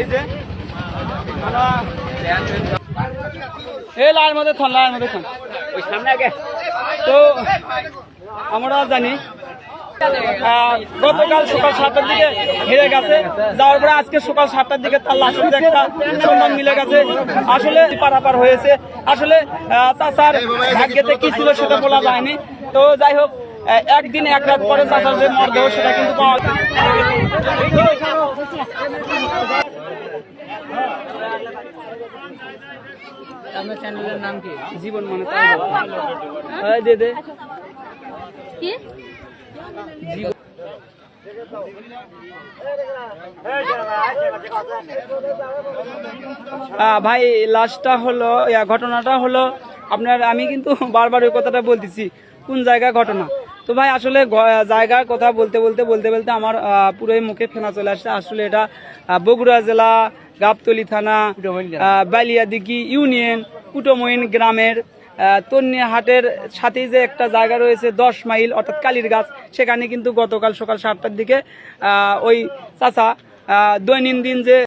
এই যে এই লাইনের মধ্যে থান, লাইনের মধ্যে থান, ওই সামনে আগে। তো আমরা জানি গতকাল সকাল 7টার দিকে হেরে গেছে, যাওয়ার পরে আজকে সকাল 7টার দিকে তার লাশের যে একটা সন্ধান মিলে গেছে। আসলে পারাপার হয়েছে, আসলে চাচার ভাগ্যেতে কি ছিল সেটা বলা যায়নি। তো যাই হোক, একদিন এক রাত পরে চাচার যে মরদেহ সেটা কিন্তু পাওয়া যায়। আপনার চ্যানেলের নাম কি? জীবন মানে তাই দে দে কি জীবন। ভাই লাস্টটা হলো, ঘটনাটা হলো আপনার, আমি কিন্তু বারবার ওই কথাটা বলতেছি কোন জায়গায় ঘটনা। তো ভাই আসলে জায়গার কথা বলতে বলতে বলতে বলতে আমার পুরোই মুখে ফেনা চলে আসছে। আসলে এটা বগুড়া জেলা গাবতলী থানা বালিয়াদিঘি ইউনিয়ন কুটমইন গ্রামের তন্নিহাটের সাথেই যে একটা জায়গা রয়েছে 10 মাইল অর্থাৎ কালীর গাছ, সেখানে কিন্তু গতকাল সকাল 7টার দিকে ওই চাচা দৈনন্দিন যে